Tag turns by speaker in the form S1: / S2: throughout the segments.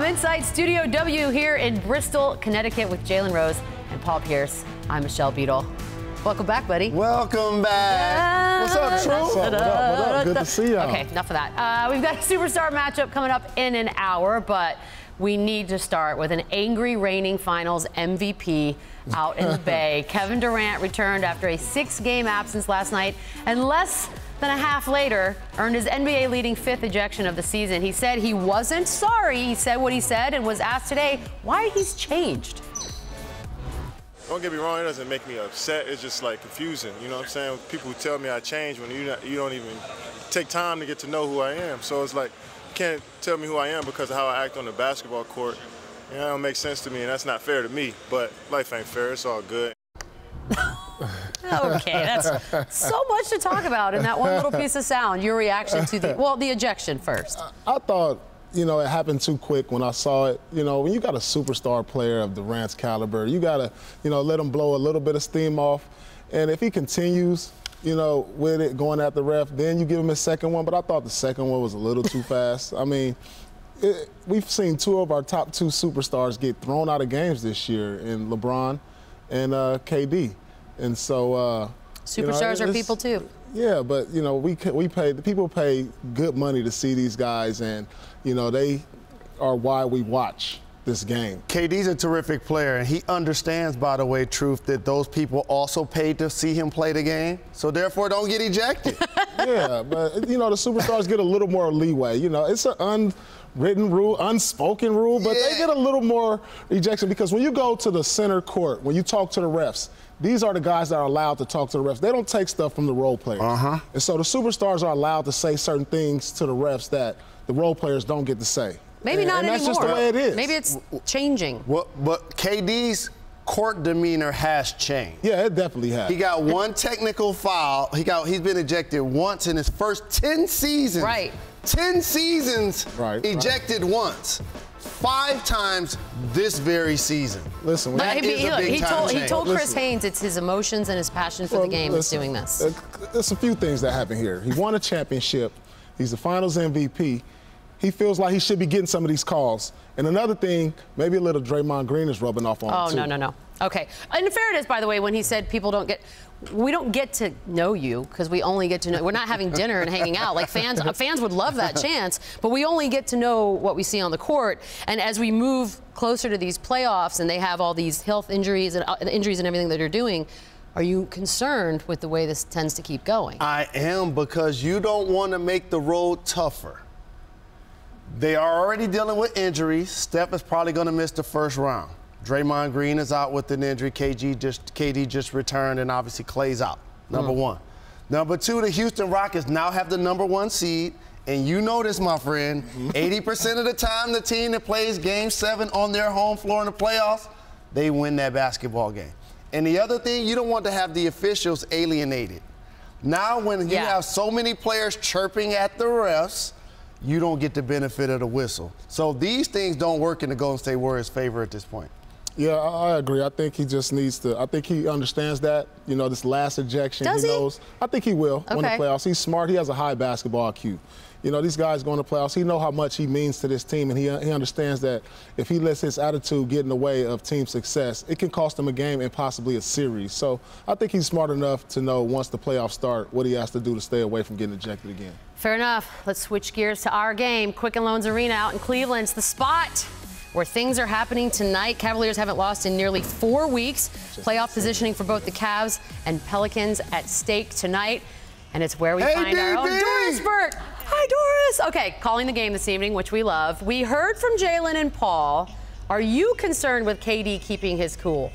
S1: From Inside Studio W here in Bristol, Connecticut with Jalen Rose and Paul Pierce, I'm Michelle Beadle. Welcome back, buddy.
S2: Welcome back. What's up, True?
S3: What up? Good to see y'all.
S1: Okay, enough of that. We've got a superstar matchup coming up in an hour, but we need to start with an angry reigning finals MVP out in the Bay. Kevin Durant returned after a 6-game absence last night, and less than a half later earned his NBA leading 5th ejection of the season. He said he wasn't sorry. He said what he said and was asked today why he's changed.
S4: Don't get me wrong, it doesn't make me upset. It's just like confusing. You know what I'm saying? People who tell me I changed when you don't even take time to get to know who I am. So it's like you can't tell me who I am because of how I act on the basketball court. You know, it don't make sense to me, and that's not fair to me. But life ain't fair. It's all good.
S1: Okay, that's so much to talk about in that one little piece of sound. Your reaction to the ejection first.
S3: I thought, you know, it happened too quick when I saw it. You know, when you got a superstar player of Durant's caliber, you got to, you know, let him blow a little bit of steam off. And if he continues, you know, with it going at the ref, then you give him his second one. But I thought the second one was a little too fast. I mean, we've seen 2 of our top 2 superstars get thrown out of games this year in LeBron and KD. And so
S1: superstars are people too.
S3: Yeah, but you know, the people pay good money to see these guys, and you know, they are why we watch this game.
S2: KD's a terrific player, and he understands, by the way, Truth, that those people also paid to see him play the game, so therefore don't get ejected.
S3: Yeah, but you know, the superstars get a little more leeway. You know, it's an unwritten rule, unspoken rule, but they get a little more ejection because when you go to the center court, when you talk to the refs, these are the guys that are allowed to talk to the refs. They don't take stuff from the role players. And so the superstars are allowed to say certain things to the refs that the role players don't get to say.
S1: Maybe not anymore.
S3: That's just the way it is.
S1: Maybe it's changing.
S2: Well, but KD's court demeanor has changed.
S3: Yeah, it definitely has.
S2: He got 1 technical foul. He's been ejected once in his first 10 seasons.
S1: Right.
S2: 10 seasons ejected once. 5 times this very season.
S3: Listen,
S1: he told Chris Haynes it's his emotions and his passion for the game that's doing this.
S3: There's a few things that happen here. He won a championship. He's the finals MVP. He feels like he should be getting some of these calls. And another thing, maybe a little Draymond Green is rubbing off on him, too.
S1: No. Okay. And fair it is, by the way, when he said we don't get to know you because we only get to know, we're not having dinner and hanging out. Like fans would love that chance, but we only get to know what we see on the court. And as we move closer to these playoffs and they have all these health injuries and everything that they're doing, are you concerned with the way this tends to keep going?
S2: I am, because you don't want to make the road tougher. They are already dealing with injuries. Steph is probably going to miss the first round. Draymond Green is out with an injury. KD just returned, and obviously Klay's out, number 1. Number 2, the Houston Rockets now have the number 1 seed. And you know this, my friend, 80% of the time the team that plays Game 7 on their home floor in the playoffs, they win that basketball game. And the other thing, you don't want to have the officials alienated. Now when you have so many players chirping at the refs, you don't get the benefit of the whistle. So these things don't work in the Golden State Warriors' favor at this point.
S3: Yeah, I agree. I think he just needs to. I think he understands that. You know, this last ejection,
S1: he
S3: knows. I think he will win the playoffs. He's smart. He has a high basketball IQ. You know, these guys going to playoffs, he knows how much he means to this team, and he understands that if he lets his attitude get in the way of team success, it can cost him a game and possibly a series. So I think he's smart enough to know once the playoffs start what he has to do to stay away from getting ejected again. Fair
S1: enough. Let's switch gears to our game. Quicken Loans Arena out in Cleveland. It's the spot where things are happening tonight. Cavaliers haven't lost in nearly 4 weeks. Playoff positioning for both the Cavs and Pelicans at stake tonight. And it's where we find our own Doris Burke. Hi, Doris. Okay, calling the game this evening, which we love. We heard from Jalen and Paul. Are you concerned with KD keeping his cool?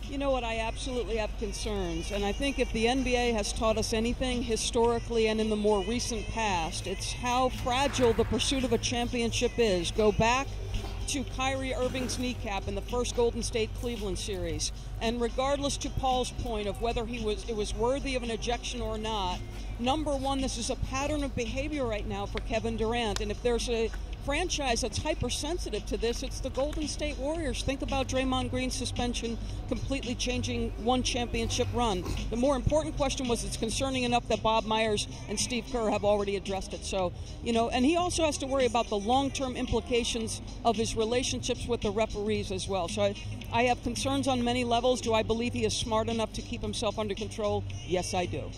S5: You know what, I absolutely have concerns, and I think if the NBA has taught us anything historically and in the more recent past, it's how fragile the pursuit of a championship is. Go back to Kyrie Irving's kneecap in the first Golden State-Cleveland series, and regardless to Paul's point of whether it was worthy of an ejection or not, number one, this is a pattern of behavior right now for Kevin Durant, and if there's a franchise that's hypersensitive to this, it's the Golden State Warriors. Think about Draymond Green's suspension completely changing one championship run. The more important question was, it's concerning enough that Bob Myers and Steve Kerr have already addressed it. So, and he also has to worry about the long-term implications of his relationships with the referees as well. So I have concerns on many levels. Do I believe he is smart enough to keep himself under control? Yes, I do.